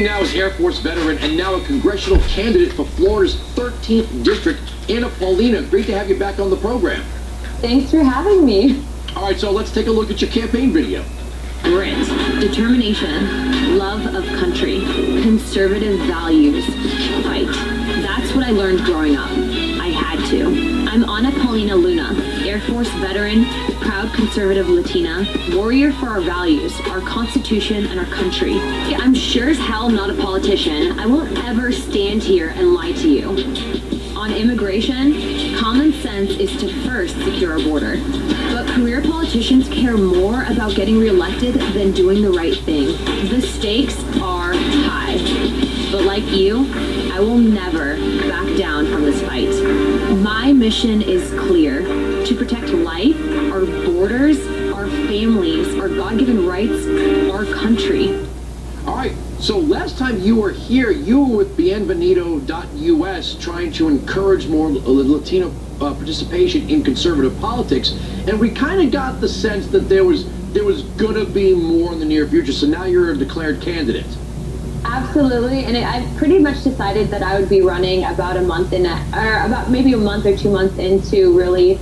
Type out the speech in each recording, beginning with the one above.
Now is Air Force veteran and now a congressional candidate for Florida's 13th district. Paulina, great to have you back on the program. Thanks for having me. All right, so let's take a look at your campaign video. Grit, determination, love of country, conservative values, fight. That's what I learned growing up. I had to. I'm Paulina Luna, Air Force veteran, proud conservative Latina, warrior for our values, our Constitution, and our country. I'm sure as hell not a politician. I won't ever stand here and lie to you. On immigration, common sense is to first secure our border. But career politicians care more about getting reelected than doing the right thing. The stakes are high. But like you, I will never back down from this fight. My mission is clear: to protect life, our borders, our families, our God-given rights, our country. All right, so last time you were here, you were with bienvenido.us trying to encourage more Latino participation in conservative politics, and we kind of got the sense that there was going to be more in the near future, so now you're a declared candidate. Absolutely, and I pretty much decided that I would be running about maybe a month or 2 months into really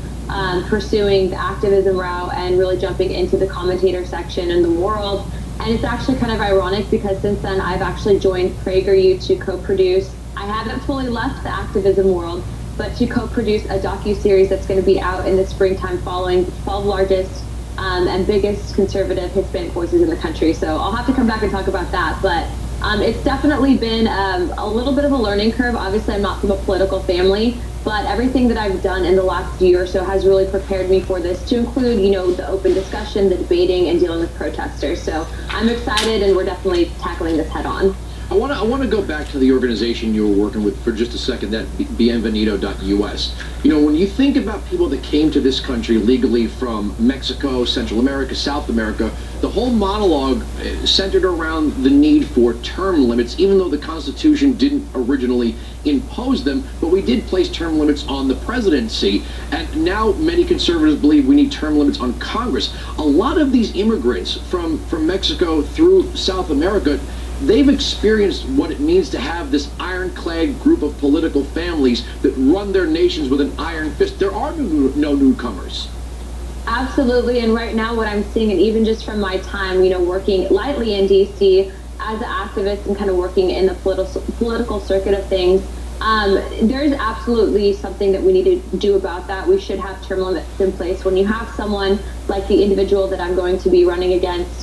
pursuing the activism route and really jumping into the commentator section in the world. And it's actually kind of ironic because since then I've actually joined PragerU to co-produce. I haven't fully left the activism world, but to co-produce a docu-series that's going to be out in the springtime following the 12 largest and biggest conservative Hispanic voices in the country. So I'll have to come back and talk about that. But it's definitely been a little bit of a learning curve. Obviously, I'm not from a political family, but everything that I've done in the last year or so has really prepared me for this, to include, the open discussion, the debating, and dealing with protesters. So I'm excited, and we're definitely tackling this head on. I want to go back to the organization you were working with for just a second, that bienvenido.us. When you think about people that came to this country legally from Mexico, Central America, South America, the whole monologue centered around the need for term limits, even though the Constitution didn't originally impose them, but we did place term limits on the presidency, and now many conservatives believe we need term limits on Congress. A lot of these immigrants from Mexico through South America, they've experienced what it means to have this ironclad group of political families that run their nations with an iron fist. There are no newcomers. Absolutely, and right now what I'm seeing, and even just from my time, working lightly in DC as an activist and kind of working in the political circuit of things, there's absolutely something that we need to do about that. We should have term limits in place. When you have someone like the individual that I'm going to be running against,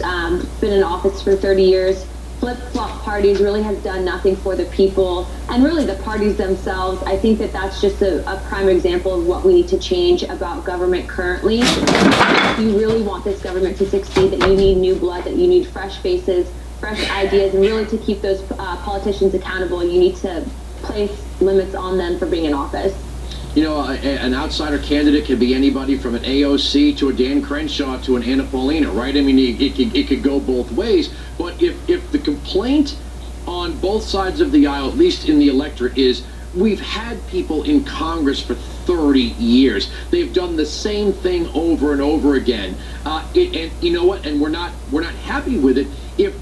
been in office for 30 years, flip-flop parties, really has done nothing for the people and really the parties themselves. I think that that's just a prime example of what we need to change about government currently. If you really want this government to succeed, that you need new blood, that you need fresh faces, fresh ideas, and really to keep those politicians accountable, you need to place limits on them for being in office. An outsider candidate could be anybody from an AOC to a Dan Crenshaw to an Anna Paulina, right? I mean, it could go both ways. But if the complaint on both sides of the aisle, at least in the electorate, is we've had people in Congress for 30 years. They've done the same thing over and over again. And you know what? And we're not happy with it if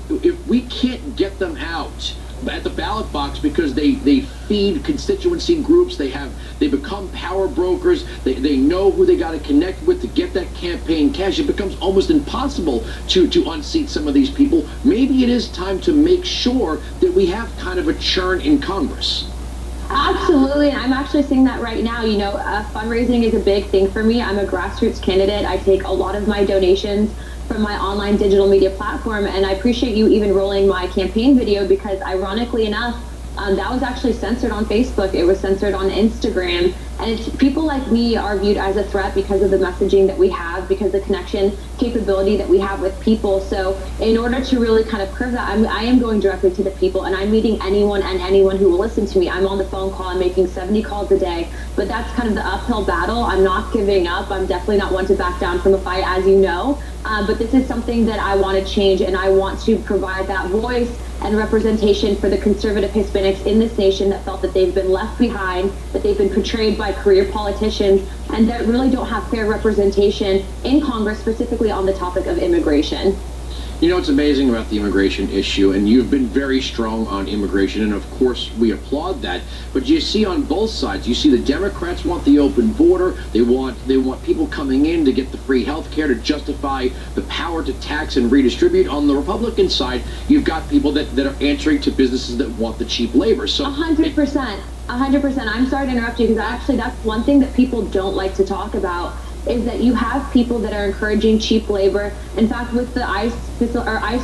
we can't get them out at the ballot box because they feed constituency groups. They become power brokers. They know who they got to connect with to get that campaign cash. It becomes almost impossible to unseat some of these people. Maybe it is time to make sure that we have kind of a churn in Congress. Absolutely, and I'm actually seeing that right now. Fundraising is a big thing for me. I'm a grassroots candidate. I take a lot of my donations from my online digital media platform, and I appreciate you even rolling my campaign video because, ironically enough, that was actually censored on Facebook. It was censored on Instagram, and people like me are viewed as a threat because of the messaging that we have, because the connection capability that we have with people. So in order to really kind of curb that, I am going directly to the people, and I'm meeting anyone who will listen to me. I'm on the phone call. I'm making 70 calls a day, but that's kind of the uphill battle. I'm not giving up. I'm definitely not one to back down from a fight, as you know. But this is something that I want to change, and I want to provide that voice and representation for the conservative Hispanics in this nation that felt that they've been left behind, that they've been portrayed by career politicians, and that really don't have fair representation in Congress, specifically on the topic of immigration. You know, what's amazing about the immigration issue, and you've been very strong on immigration, and of course we applaud that, but you see on both sides, you see the Democrats want the open border, they want people coming in to get the free health care to justify the power to tax and redistribute. On the Republican side, you've got people that are answering to businesses that want the cheap labor. So 100%. 100%. I'm sorry to interrupt you, because actually that's one thing that people don't like to talk about, is that you have people that are encouraging cheap labor. In fact, with the ICE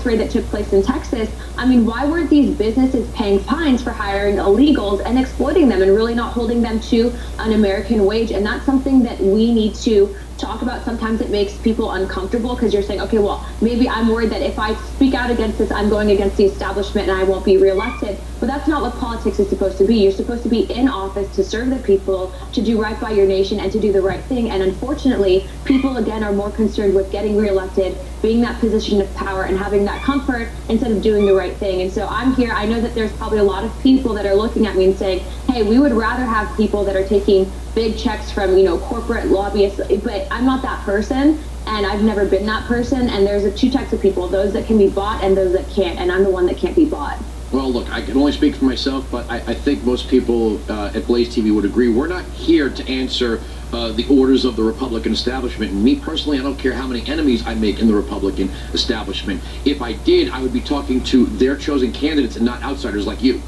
raid that took place in Texas, I mean, why weren't these businesses paying fines for hiring illegals and exploiting them and really not holding them to an American wage? And that's something that we need to talk about. Sometimes it makes people uncomfortable, because you're saying, okay, well, maybe I'm worried that if I speak out against this, I'm going against the establishment and I won't be reelected. But that's not what politics is supposed to be. You're supposed to be in office to serve the people, to do right by your nation, and to do the right thing. And unfortunately, people, again, are more concerned with getting reelected, being that position of power, and having that comfort instead of doing the right thing. And so I'm here. I know that there's probably a lot of people that are looking at me and saying, hey, we would rather have people that are taking big checks from, corporate lobbyists, but I'm not that person, and I've never been that person. And there's two types of people, those that can be bought and those that can't, and I'm the one that can't be bought. Well, look, I can only speak for myself, but I think most people at Blaze TV would agree. We're not here to answer the orders of the Republican establishment. And me personally, I don't care how many enemies I make in the Republican establishment. If I did, I would be talking to their chosen candidates and not outsiders like you.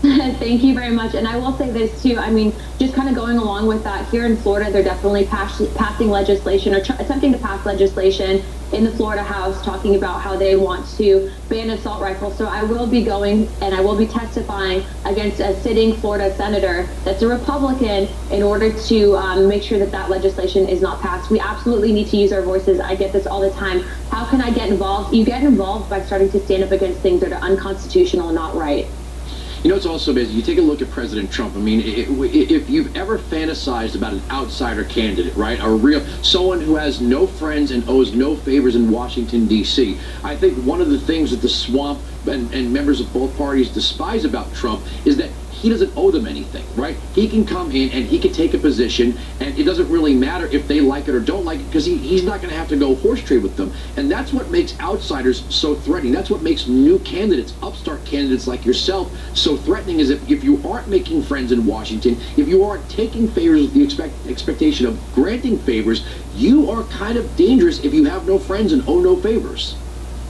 Thank you very much. And I will say this too. I mean, just kind of going along with that, here in Florida, they're definitely passing legislation, or attempting to pass legislation in the Florida House, talking about how they want to ban assault rifles. So I will be going and I will be testifying against a sitting Florida senator that's a Republican, in order to make sure that that legislation is not passed. We absolutely need to use our voices. I get this all the time. How can I get involved? You get involved by starting to stand up against things that are unconstitutional and not right. You know, it's also amazing. You take a look at President Trump. I mean, if you've ever fantasized about an outsider candidate, right, someone who has no friends and owes no favors in Washington, D.C., I think one of the things that the swamp and members of both parties despise about Trump is that he doesn't owe them anything, right? He can come in and he can take a position, and it doesn't really matter if they like it or don't like it, because he's not going to have to go horse trade with them. And that's what makes outsiders so threatening. That's what makes new candidates, upstart candidates like yourself, so threatening, is if you aren't making friends in Washington, if you aren't taking favors with the expectation of granting favors, you are kind of dangerous if you have no friends and owe no favors.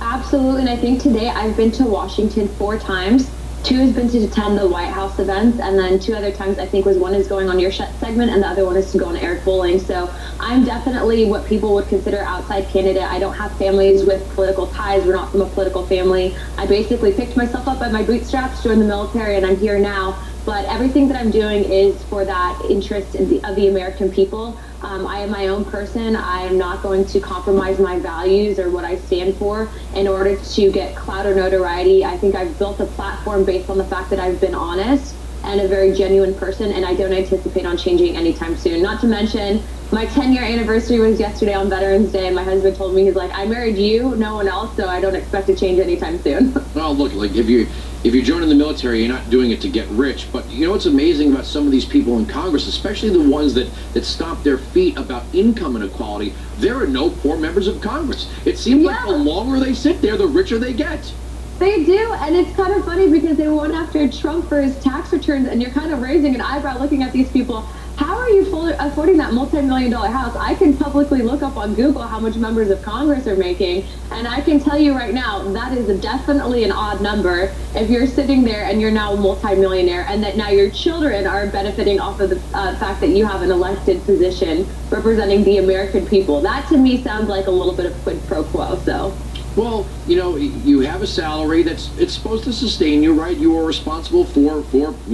Absolutely. And I think today I've been to Washington 4 times. 2 has been to attend the White House events, and then 2 other times I think one is going on your segment, and the other one is to go on Eric Bowling. So I'm definitely what people would consider outside candidate. I don't have families with political ties. We're not from a political family. I basically picked myself up by my bootstraps, joined the military, and I'm here now. But everything that I'm doing is for that interest of the American people. I am my own person. I am not going to compromise my values or what I stand for in order to get clout or notoriety. I think I've built a platform based on the fact that I've been honest and a very genuine person, and I don't anticipate on changing anytime soon. Not to mention, my 10-year anniversary was yesterday on Veterans Day, and my husband told me, he's like, I married you, no one else, so I don't expect to change anytime soon. Well, look, like if you're joining the military, you're not doing it to get rich. But you know what's amazing about some of these people in Congress, especially the ones that stomp their feet about income inequality? There are no poor members of Congress. It seems like the longer they sit there, the richer they get. They do, and it's kind of funny because they went after Trump for his tax returns, and you're kind of raising an eyebrow looking at these people. How are you affording that multi-million-dollar house? I can publicly look up on Google how much members of Congress are making, and I can tell you right now that is definitely an odd number if you're sitting there and you're now a multi-millionaire, and that now your children are benefiting off of the fact that you have an elected position representing the American people. That to me sounds like a little bit of quid pro quo. So. Well, you know, you have a salary it's supposed to sustain you, right? You are responsible for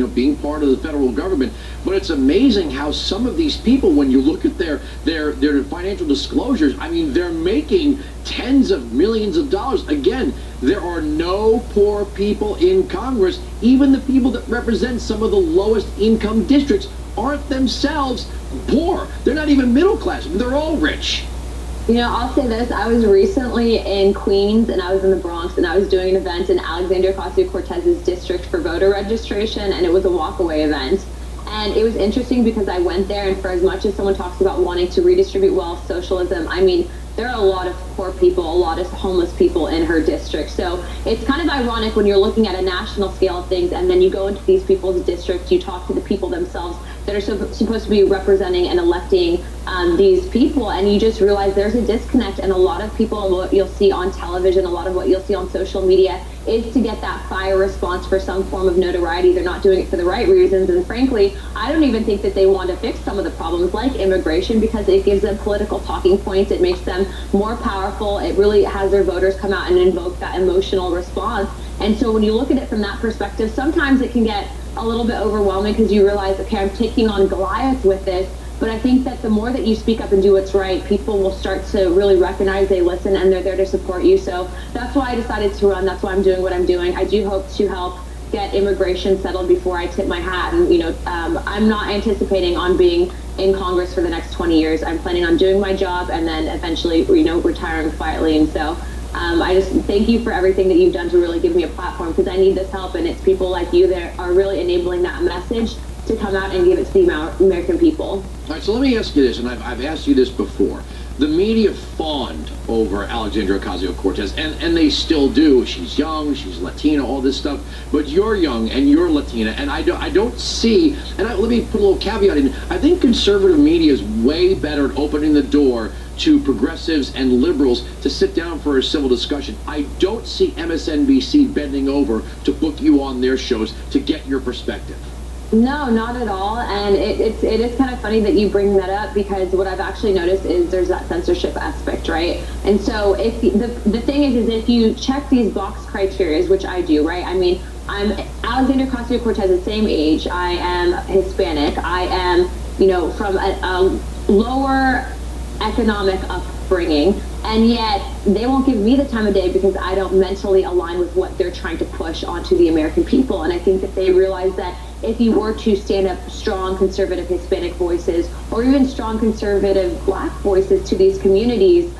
being part of the federal government. But it's amazing how some of these people, when you look at their financial disclosures, I mean, they're making tens of millions of dollars. Again, there are no poor people in Congress. Even the people that represent some of the lowest income districts aren't themselves poor. They're not even middle class. They're all rich. You know, I'll say this. I was recently in Queens, and I was in the Bronx, and I was doing an event in Alexandria Ocasio-Cortez's district for voter registration, and it was a walkaway event. And it was interesting because I went there, and for as much as someone talks about wanting to redistribute wealth, socialism, I mean, there are a lot of poor people, a lot of homeless people in her district. So it's kind of ironic when you're looking at a national scale of things, and then you go into these people's districts, you talk to the people themselves that are supposed to be representing and electing these people, and you just realize there's a disconnect. And a lot of people, what you'll see on television, a lot of what you'll see on social media, is to get that fire response for some form of notoriety. They're not doing it for the right reasons, and frankly, I don't even think that they want to fix some of the problems like immigration, because it gives them political talking points. It makes them more powerful. It really has their voters come out and invoke that emotional response. And so when you look at it from that perspective, sometimes it can get a little bit overwhelming, because you realize, okay, I'm taking on Goliath with this. But I think that the more that you speak up and do what's right, people will start to really recognize, they listen, and they're there to support you. So that's why I decided to run. That's why I'm doing what I'm doing. I do hope to help get immigration settled before I tip my hat. And, I'm not anticipating on being in Congress for the next 20 years. I'm planning on doing my job and then eventually, retiring quietly. And so I just thank you for everything that you've done to really give me a platform, because I need this help, and it's people like you that are really enabling that message to come out and give it to the American people. All right, so let me ask you this, and I've asked you this before. The media fawned over Alexandria Ocasio-Cortez, and they still do. She's young, she's Latina, all this stuff. But you're young and you're Latina, and I don't see. And let me put a little caveat in. I think conservative media is way better at opening the door to progressives and liberals to sit down for a civil discussion. I don't see MSNBC bending over to book you on their shows to get your perspective. No, not at all. And it is kind of funny that you bring that up, because what I've actually noticed is there's that censorship aspect, right? And so if the thing is if you check these box criteria, which I do, right? I mean, I'm Alexandria Ocasio-Cortez, the same age. I am Hispanic. I am, from a lower economic upbringing, and yet they won't give me the time of day because I don't mentally align with what they're trying to push onto the American people. And I think that they realize that if you were to stand up strong conservative Hispanic voices, or even strong conservative Black voices to these communities,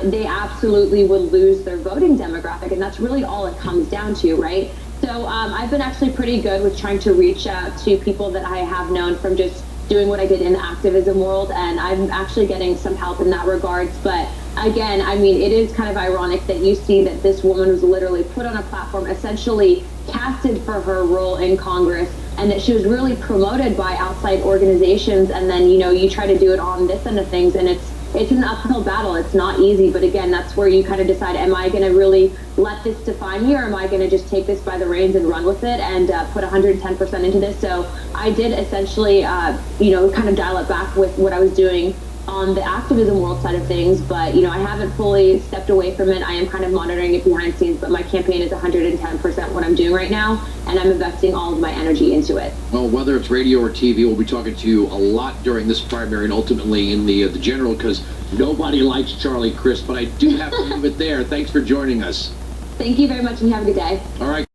they absolutely would lose their voting demographic. And that's really all it comes down to, right? So I've been actually pretty good with trying to reach out to people that I have known from just doing what I did in the activism world, and I'm actually getting some help in that regards. But again, I mean, it is kind of ironic that you see that this woman was literally put on a platform, essentially casted for her role in Congress, and that she was really promoted by outside organizations, and then you try to do it on this end of things, and it's an uphill battle. It's not easy, but again, that's where you kind of decide, am I going to really let this define me, or am I going to just take this by the reins and run with it and put 110% into this? So I did essentially, kind of dial it back with what I was doing on the activism world side of things, but I haven't fully stepped away from it. I am kind of monitoring it behind the scenes, but my campaign is 110% what I'm doing right now, and I'm investing all of my energy into it. Well, whether it's radio or TV, we'll be talking to you a lot during this primary and ultimately in the general, because nobody likes Charlie Crist, but I do have to leave it there. Thanks for joining us. Thank you very much, and have a good day. All right.